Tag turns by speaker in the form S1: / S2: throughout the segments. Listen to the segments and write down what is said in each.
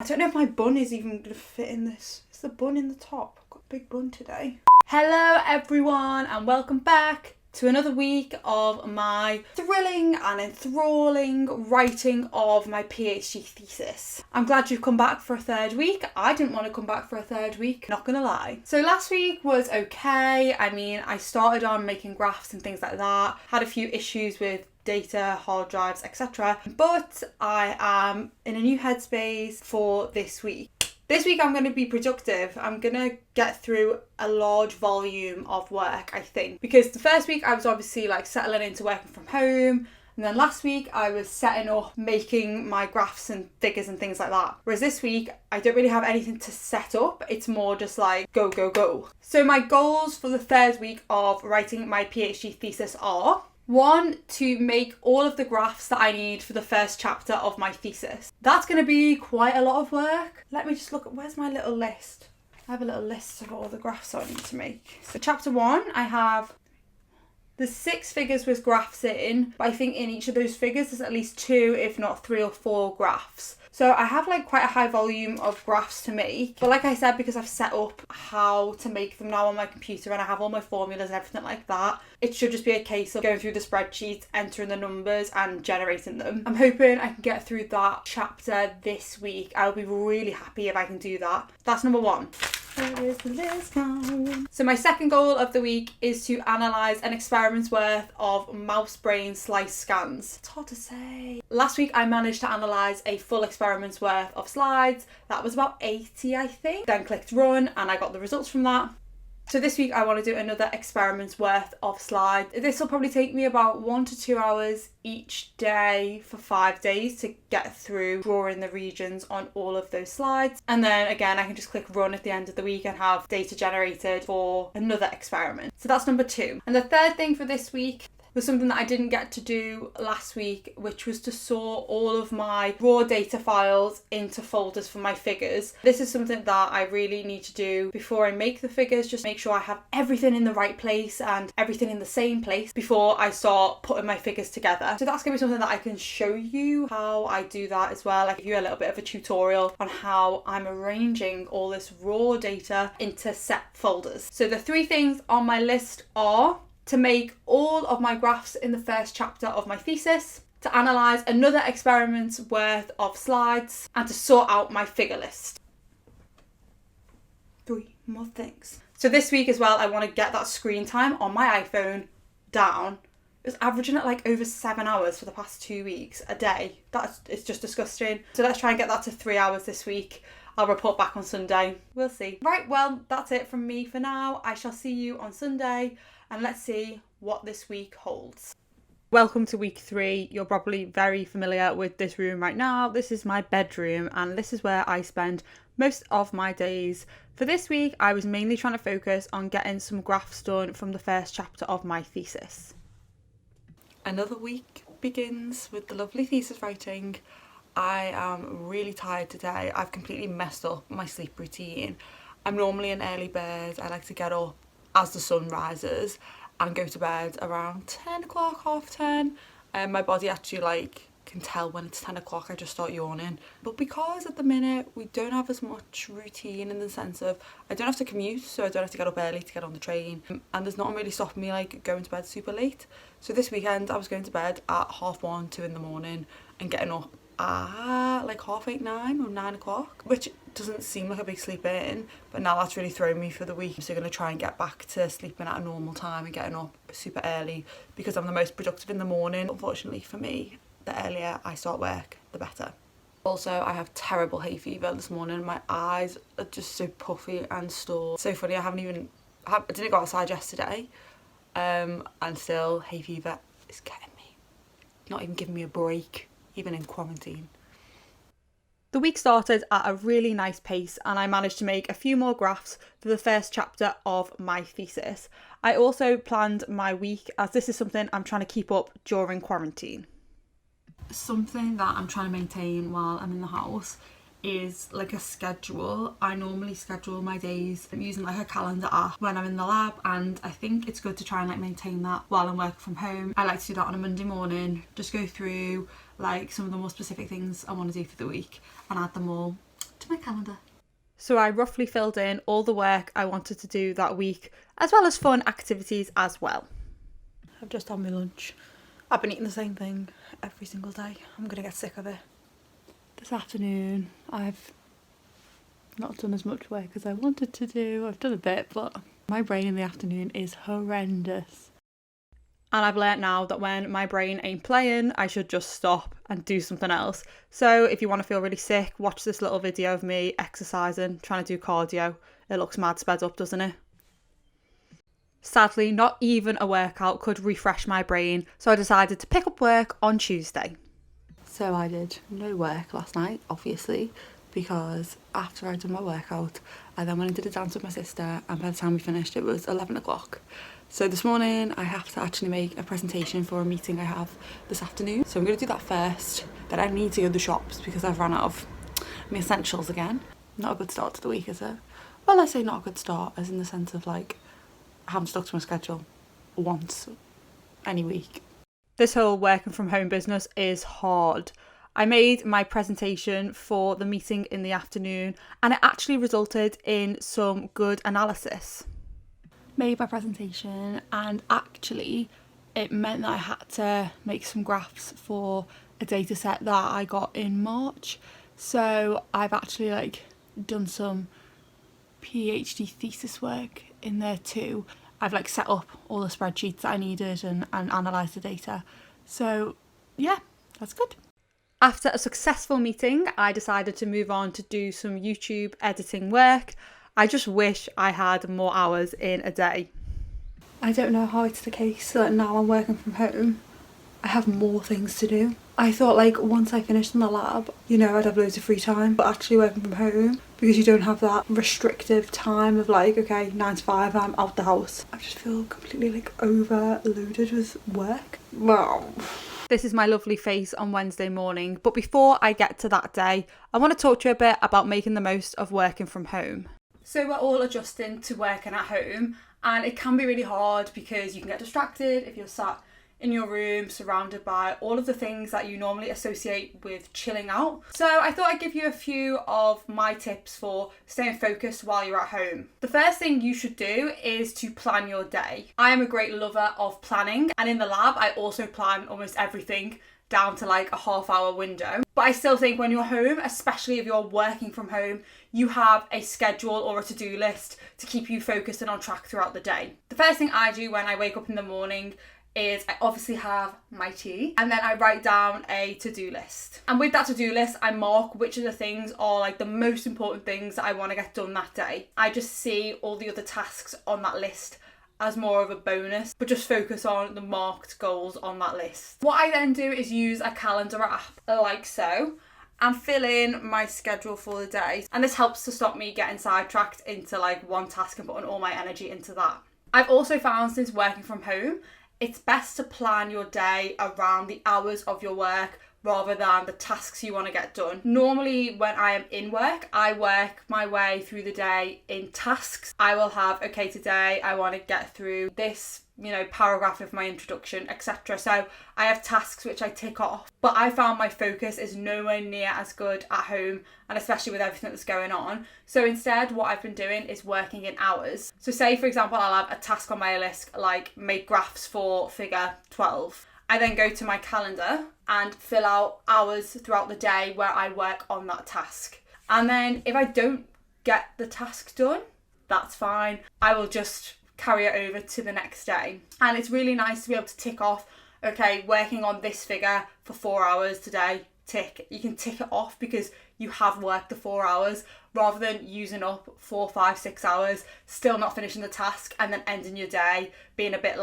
S1: I don't know if my bun is even going to fit in this. Is the bun in the top? I've got a big bun today. Hello everyone and welcome back to another week of my thrilling and enthralling writing of my PhD thesis. I'm glad you've come back for a third week. I didn't want to come back for a third week, not gonna lie. So last week was okay. I mean, I started on making graphs and things like that. Had a few issues with data, hard drives, etc. But I am in a new headspace for this week. This week I'm going to be productive. I'm going to get through a large volume of work, I think. Because the first week I was obviously like settling into working from home. And then last week I was setting up, making my graphs and figures and things like that. Whereas this week I don't really have anything to set up. It's more just like go, go, go. So my goals for the third week of writing my PhD thesis are: 1, to make all of the graphs that I need for the first chapter of my thesis. That's going to be quite a lot of work. Let me just look at, where's my little list? I have a little list of all the graphs I need to make. So chapter 1, I have the 6 figures with graphs in, but I think in each of those figures there's at least 2, if not 3 or 4 graphs. So I have like quite a high volume of graphs to make, but like I said, because I've set up how to make them now on my computer and I have all my formulas and everything like that, it should just be a case of going through the spreadsheets, entering the numbers and generating them. I'm hoping I can get through that chapter this week. I'll be really happy if I can do that. That's number 1. Where is the list gone? So my second goal of the week is to analyse an experiment's worth of mouse brain slice scans. It's hard to say. Last week I managed to analyse a full experiment's worth of slides. That was about 80, I think. Then clicked run and I got the results from that. So this week I want to do another experiment's worth of slides. This will probably take me about 1 to 2 hours each day for 5 days to get through drawing the regions on all of those slides. And then again, I can just click run at the end of the week and have data generated for another experiment. So that's number 2. And the third thing for this week was something that I didn't get to do last week, which was to sort all of my raw data files into folders for my figures. This is something that I really need to do before I make the figures, just make sure I have everything in the right place and everything in the same place before I start putting my figures together. So that's going to be something that I can show you how I do that as well. I give you a little bit of a tutorial on how I'm arranging all this raw data into set folders. So the 3 things on my list are: to make all of my graphs in the first chapter of my thesis, to analyse another experiment's worth of slides, and to sort out my figure list. 3 more things. So this week as well, I want to get that screen time on my iPhone down. It's averaging at like over 7 hours for the past 2 weeks a day. It's just disgusting. So let's try and get that to 3 hours this week. I'll report back on Sunday. We'll see. Right, well, that's it from me for now. I shall see you on Sunday. And let's see what this week holds. Welcome to week 3. You're probably very familiar with this room right now. This is my bedroom and this is where I spend most of my days. For this week, I was mainly trying to focus on getting some graphs done from the first chapter of my thesis. Another week begins with the lovely thesis writing. I am really tired today. I've completely messed up my sleep routine. I'm normally an early bird. I like to get up as the sun rises and go to bed around 10 o'clock, half 10. My body actually can tell when it's 10 o'clock, I just start yawning. But because at the minute we don't have as much routine in the sense of I don't have to commute, so I don't have to get up early to get on the train, and there's nothing really stopping me going to bed super late. So this weekend I was going to bed at 1:30, 2 in the morning and getting up at 8:30, 9 or 9 o'clock, which doesn't seem like a big sleep in, but now that's really thrown me for the week. So I'm going to try and get back to sleeping at a normal time and getting up super early because I'm the most productive in the morning. Unfortunately for me, the earlier I start work, the better. Also, I have terrible hay fever this morning. My eyes are just so puffy and sore. So funny, I didn't go outside yesterday, and still hay fever is getting me. Not even giving me a break, even in quarantine. The week started at a really nice pace and I managed to make a few more graphs for the first chapter of my thesis. I also planned my week as this is something I'm trying to keep up during quarantine. Something that I'm trying to maintain while I'm in the house is a schedule. I normally schedule my days using a calendar app when I'm in the lab, and I think it's good to try and maintain that while I'm working from home. I like to do that on a Monday morning, just go through some of the more specific things I want to do for the week and add them all Where's my calendar? So I roughly filled in all the work I wanted to do that week, as well as fun activities as well. I've just had my lunch. I've been eating the same thing every single day. I'm going to get sick of it. This afternoon, I've not done as much work as I wanted to do. I've done a bit, but my brain in the afternoon is horrendous. And I've learnt now that when my brain ain't playing, I should just stop and do something else. So if you want to feel really sick, watch this little video of me exercising, trying to do cardio. It looks mad sped up, doesn't it? Sadly, not even a workout could refresh my brain, so I decided to pick up work on Tuesday. So I did no work last night, obviously, because after I'd done my workout, I then went and did a dance with my sister, and by the time we finished, it was 11 o'clock. So this morning, I have to actually make a presentation for a meeting I have this afternoon. So I'm going to do that first. Then I need to go to the shops because I've run out of my essentials again. Not a good start to the week, is it? Well, I say not a good start, as in the sense of like, I haven't stuck to my schedule once any week. This whole working from home business is hard. I made my presentation for the meeting in the afternoon, and it actually resulted in some good analysis. Made my presentation, and actually it meant that I had to make some graphs for a data set that I got in March. So I've actually done some PhD thesis work in there too. I've set up all the spreadsheets that I needed and analysed the data. So yeah, that's good. After a successful meeting, I decided to move on to do some YouTube editing work. I just wish I had more hours in a day. I don't know how it's the case that now I'm working from home, I have more things to do. I thought once I finished in the lab, I'd have loads of free time. But actually working from home, because you don't have that restrictive time of okay, 9 to 5, I'm out the house. I just feel completely overloaded with work. Wow. This is my lovely face on Wednesday morning. But before I get to that day, I want to talk to you a bit about making the most of working from home. So we're all adjusting to working at home, and it can be really hard because you can get distracted if you're sat in your room surrounded by all of the things that you normally associate with chilling out. So I thought I'd give you a few of my tips for staying focused while you're at home. The first thing you should do is to plan your day. I am a great lover of planning, and in the lab I also plan almost everything down to a half-hour window. But I still think when you're home, especially if you're working from home, you have a schedule or a to-do list to keep you focused and on track throughout the day. The first thing I do when I wake up in the morning is I obviously have my tea, and then I write down a to-do list. And with that to-do list, I mark which of the things are the most important things that I want to get done that day. I just see all the other tasks on that list as more of a bonus, but just focus on the marked goals on that list. What I then do is use a calendar app like so, and fill in my schedule for the day. And this helps to stop me getting sidetracked into one task and putting all my energy into that. I've also found since working from home, it's best to plan your day around the hours of your work rather than the tasks you want to get done. Normally when I am in work, I work my way through the day in tasks. I will have, okay, today I want to get through this, paragraph of my introduction, etc. So I have tasks which I tick off, but I found my focus is nowhere near as good at home, and especially with everything that's going on. So instead, what I've been doing is working in hours. So say, for example, I'll have a task on my list, make graphs for figure 12. I then go to my calendar and fill out hours throughout the day where I work on that task. And then if I don't get the task done, that's fine. I will just carry it over to the next day. And it's really nice to be able to tick off, okay, working on this figure for 4 hours today, tick. You can tick it off because you have worked the 4 hours, rather than using up 4, 5, 6 hours, still not finishing the task, and then ending your day being a bit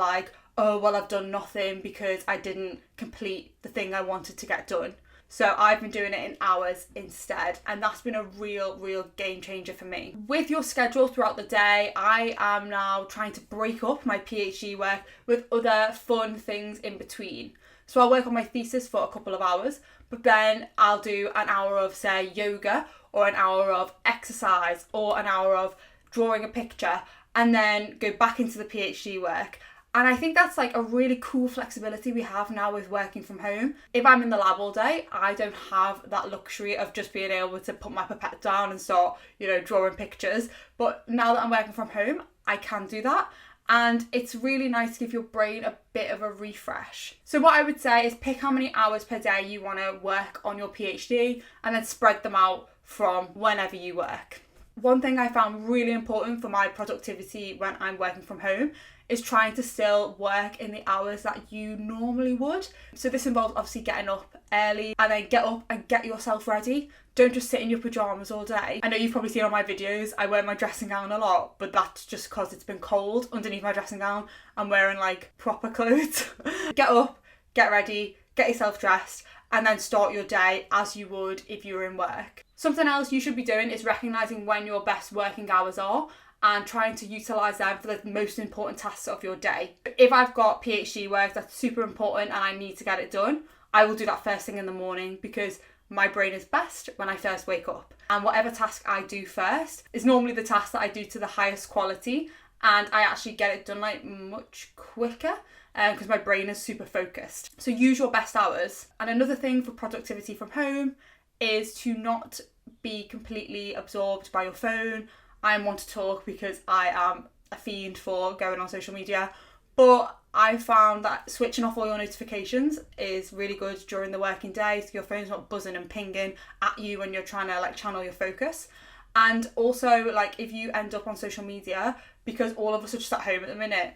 S1: oh, well, I've done nothing because I didn't complete the thing I wanted to get done. So I've been doing it in hours instead, and that's been a real game changer for me. With your schedule throughout the day, I am now trying to break up my PhD work with other fun things in between. So I'll work on my thesis for a couple of hours, but then I'll do an hour of, say, yoga, or an hour of exercise, or an hour of drawing a picture, and then go back into the PhD work. And I think that's like a really cool flexibility we have now with working from home. If I'm in the lab all day, I don't have that luxury of just being able to put my pipette down and start, drawing pictures. But now that I'm working from home, I can do that. And it's really nice to give your brain a bit of a refresh. So what I would say is pick how many hours per day you want to work on your PhD and then spread them out from whenever you work. One thing I found really important for my productivity when I'm working from home is trying to still work in the hours that you normally would. So this involves obviously getting up early and then get up and get yourself ready. Don't just sit in your pajamas all day. I know you've probably seen on my videos, I wear my dressing gown a lot, but that's just because it's been cold underneath my dressing gown. I'm wearing like proper clothes. Get up, get ready, get yourself dressed, and then start your day as you would if you were in work. Something else you should be doing is recognising when your best working hours are and trying to utilise them for the most important tasks of your day. If I've got PhD work that's super important and I need to get it done, I will do that first thing in the morning because my brain is best when I first wake up. And whatever task I do first is normally the task that I do to the highest quality, and I actually get it done like much quicker because my brain is super focused. So use your best hours. And another thing for productivity from home is to not be completely absorbed by your phone. I want to talk because I am a fiend for going on social media, but I found that switching off all your notifications is really good during the working day, so your phone's not buzzing and pinging at you when you're trying to like channel your focus. And also, like, if you end up on social media, because all of us are just at home at the minute,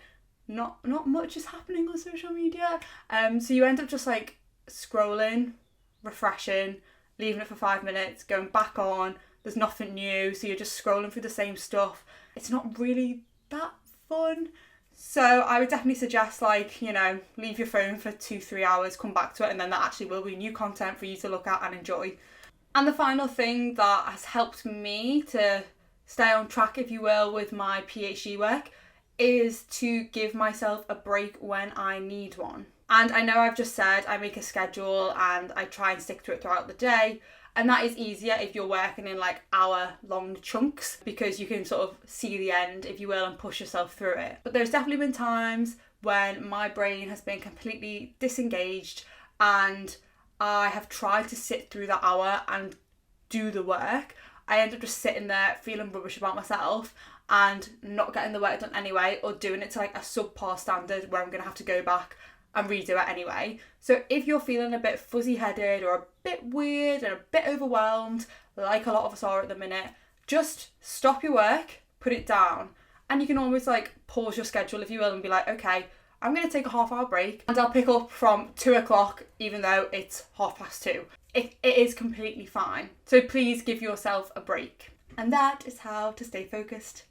S1: not much is happening on social media, so you end up just like scrolling, refreshing, leaving it for 5 minutes, going back on. There's nothing new, so you're just scrolling through the same stuff. It's not really that fun. So I would definitely suggest leave your phone for 2-3 hours, come back to it, and then that actually will be new content for you to look at and enjoy. And the final thing that has helped me to stay on track, if you will, with my PhD work is to give myself a break when I need one. And I know I've just said I make a schedule and I try and stick to it throughout the day. And that is easier if you're working in like hour-long chunks because you can sort of see the end, if you will, and push yourself through it. But there's definitely been times when my brain has been completely disengaged and I have tried to sit through that hour and do the work. I end up just sitting there feeling rubbish about myself and not getting the work done anyway, or doing it to like a subpar standard where I'm going to have to go back and redo it anyway. So if you're feeling a bit fuzzy-headed or a bit weird and a bit overwhelmed, like a lot of us are at the minute, just stop your work, put it down, and you can always like pause your schedule, if you will, and be like, okay, I'm going to take a half-hour break and I'll pick up from 2 o'clock even though it's 2:30. It is completely fine. So please give yourself a break. And that is how to stay focused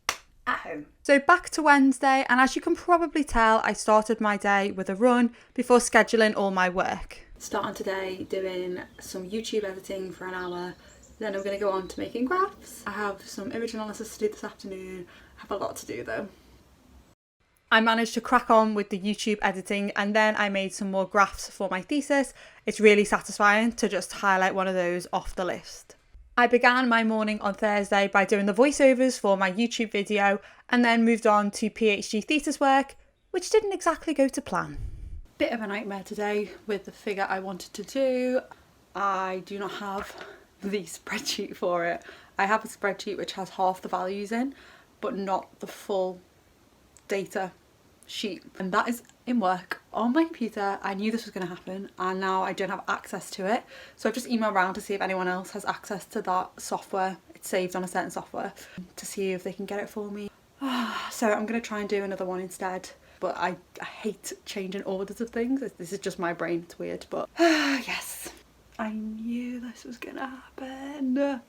S1: at home. So back to Wednesday, and as you can probably tell, I started my day with a run before scheduling all my work. Starting today doing some YouTube editing for an hour, then I'm going to go on to making graphs. I have some image analysis to do this afternoon. I have a lot to do though. I managed to crack on with the YouTube editing and then I made some more graphs for my thesis. It's really satisfying to just highlight one of those off the list. I began my morning on Thursday by doing the voiceovers for my YouTube video and then moved on to PhD thesis work, which didn't exactly go to plan. Bit of a nightmare today with the figure I wanted to do. I do not have the spreadsheet for it. I have a spreadsheet which has half the values in, but not the full data sheet, and that is in work on my computer. I knew this was going to happen and now I don't have access to it, so I've just emailed around to see if anyone else has access to that software. It's saved on a certain software, to see if they can get it for me. So I'm going to try and do another one instead, but I hate changing orders of things. This is just my brain, it's weird, but yes, I knew this was going to happen.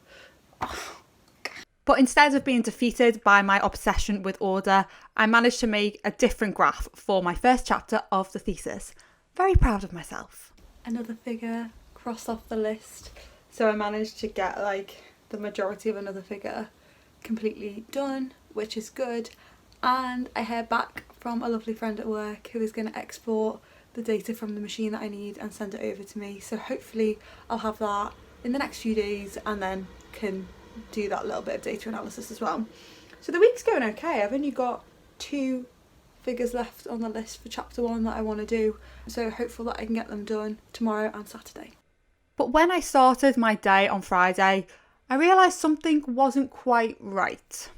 S1: But instead of being defeated by my obsession with order, I managed to make a different graph for my first chapter of the thesis. Very proud of myself. Another figure crossed off the list. So I managed to get like the majority of another figure completely done, which is good. And I heard back from a lovely friend at work who is going to export the data from the machine that I need and send it over to me. So hopefully I'll have that in the next few days and then can do that little bit of data analysis as well. So the week's going okay. I've only got 2 figures left on the list for chapter 1 that I want to do. So hopeful that I can get them done tomorrow and Saturday. But when I started my day on Friday, I realised something wasn't quite right.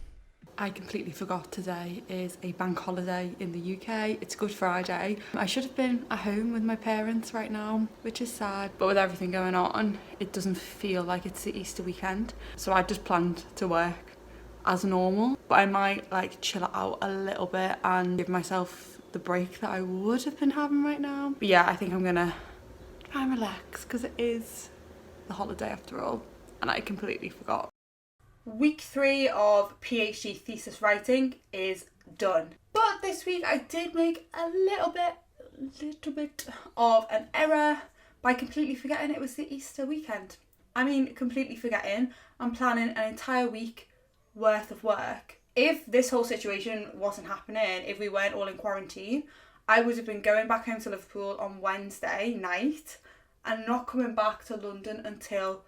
S1: I completely forgot today is a bank holiday in the UK. It's Good Friday. I should have been at home with my parents right now, which is sad. But with everything going on, it doesn't feel like it's the Easter weekend. So I just planned to work as normal. But I might like chill out a little bit and give myself the break that I would have been having right now. But yeah, I think I'm gonna try and relax because it is the holiday after all. And I completely forgot. Week 3 of PhD thesis writing is done. But this week I did make a little bit of an error by completely forgetting it was the Easter weekend. I mean, completely forgetting I'm planning an entire week worth of work. If this whole situation wasn't happening, if we weren't all in quarantine, I would have been going back home to Liverpool on Wednesday night and not coming back to London until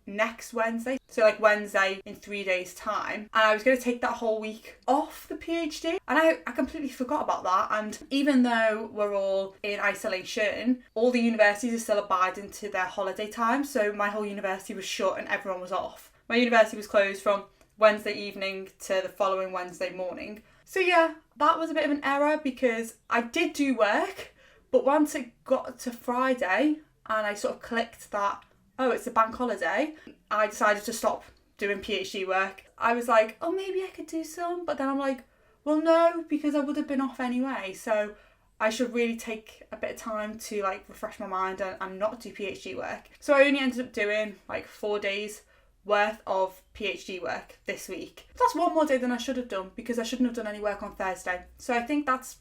S1: next Wednesday. So like Wednesday in 3 days time. And I was going to take that whole week off the PhD. And I completely forgot about that. And even though we're all in isolation, all the universities are still abiding to their holiday time. So my whole university was shut and everyone was off. My university was closed from Wednesday evening to the following Wednesday morning. So yeah, that was a bit of an error because I did do work. But once it got to Friday and I sort of clicked that, oh, it's a bank holiday, I decided to stop doing PhD work. I was like, oh, maybe I could do some. But then I'm like, well, no, because I would have been off anyway. So I should really take a bit of time to like refresh my mind and not do PhD work. So I only ended up doing like 4 days worth of PhD work this week. That's one more day than I should have done because I shouldn't have done any work on Thursday. So I think that's,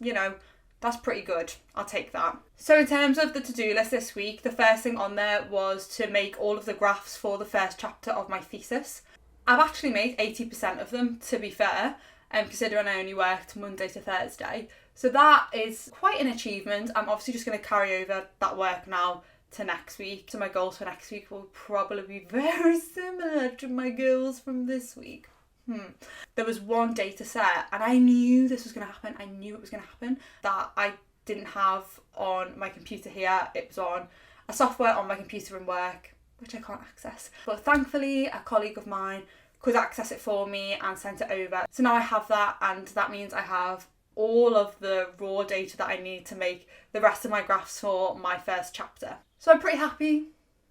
S1: that's pretty good. I'll take that. So in terms of the to-do list this week, the first thing on there was to make all of the graphs for the first chapter of my thesis. I've actually made 80% of them, to be fair, considering I only worked Monday to Thursday. So that is quite an achievement. I'm obviously just going to carry over that work now to next week. So my goals for next week will probably be very similar to my goals from this week. There was one data set and I knew this was going to happen. I knew it was going to happen that I didn't have on my computer here. It was on a software on my computer in work, which I can't access. But thankfully, a colleague of mine could access it for me and sent it over. So now I have that, and that means I have all of the raw data that I need to make the rest of my graphs for my first chapter. So I'm pretty happy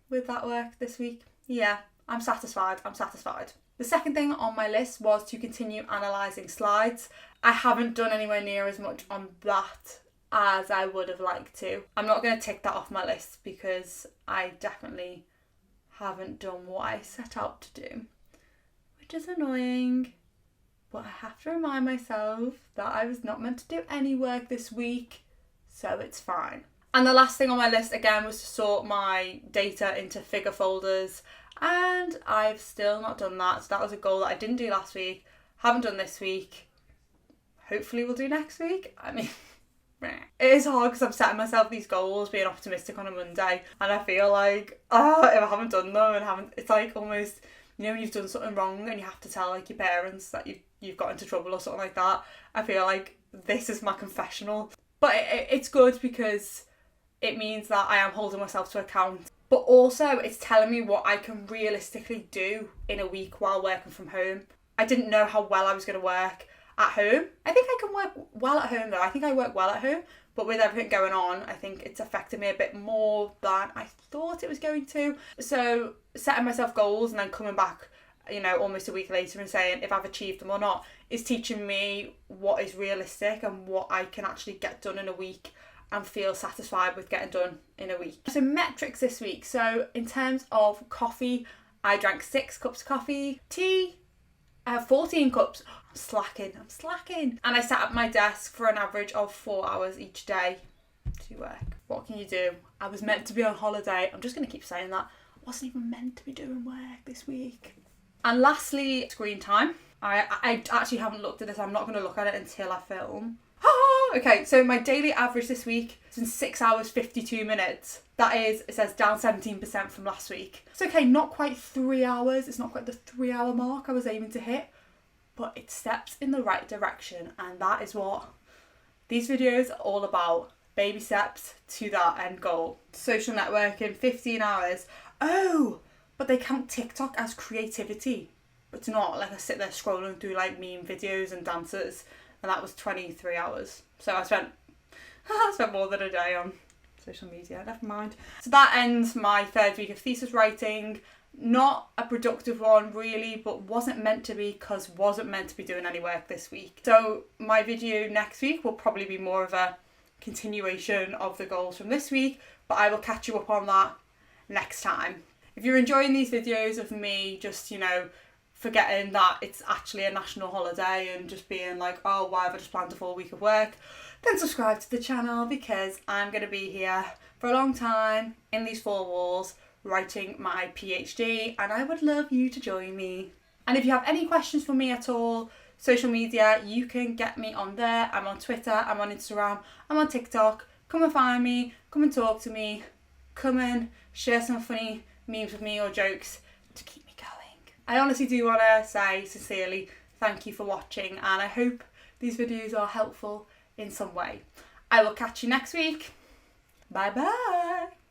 S1: with that work this week. Yeah, I'm satisfied. The second thing on my list was to continue analysing slides. I haven't done anywhere near as much on that as I would have liked to. I'm not going to tick that off my list because I definitely haven't done what I set out to do, which is annoying. But I have to remind myself that I was not meant to do any work this week, so it's fine. And the last thing on my list again was to sort my data into figure folders, and I've still not done that. So that was a goal that I didn't do last week, haven't done this week. Hopefully we'll do next week. I mean, it is hard because I'm setting myself these goals, being optimistic on a Monday, and I feel like, if I haven't done them it's like almost, when you've done something wrong and you have to tell like your parents that you've got into trouble or something like that. I feel like this is my confessional. But it's good because it means that I am holding myself to account. But also it's telling me what I can realistically do in a week while working from home. I didn't know how well I was going to work at home. I think I can work well at home though. I think I work well at home. But with everything going on, I think it's affected me a bit more than I thought it was going to. So setting myself goals and then coming back, almost a week later and saying if I've achieved them or not is teaching me what is realistic and what I can actually get done in a week and feel satisfied with getting done in a week. So metrics this week. So in terms of coffee, I drank 6 cups of coffee. Tea, I have 14 cups. I'm slacking. And I sat at my desk for an average of 4 hours each day to work. What can you do? I was meant to be on holiday. I'm just going to keep saying that. I wasn't even meant to be doing work this week. And lastly, screen time. I actually haven't looked at this. I'm not going to look at it until I film. Okay, so my daily average this week is in 6 hours, 52 minutes. That is, it says down 17% from last week. It's okay, not quite 3 hours. It's not quite the 3 hour mark I was aiming to hit, but it steps in the right direction, and that is what These videos are all about baby steps to that end goal. Social networking, 15 hours. Oh, but they count TikTok as creativity. But it's not. Like, I sit there scrolling through like meme videos and dances, and that was 23 hours. So I spent more than a day on social media. Never mind. So that ends my third week of thesis writing. Not a productive one really, but wasn't meant to be because wasn't meant to be doing any work this week. So my video next week will probably be more of a continuation of the goals from this week, but I will catch you up on that next time. If you're enjoying these videos of me just, forgetting that it's actually a national holiday and just being like, oh, why have I just planned a full week of work, then subscribe to the channel, because I'm going to be here for a long time in these four walls writing my PhD, and I would love you to join me. And if you have any questions for me at all, social media, you can get me on there. I'm on Twitter, I'm on Instagram, I'm on TikTok. Come and find me, come and talk to me, come and share some funny memes with me or jokes to keep me going. I honestly do want to say sincerely thank you for watching, and I hope these videos are helpful in some way. I will catch you next week. Bye bye.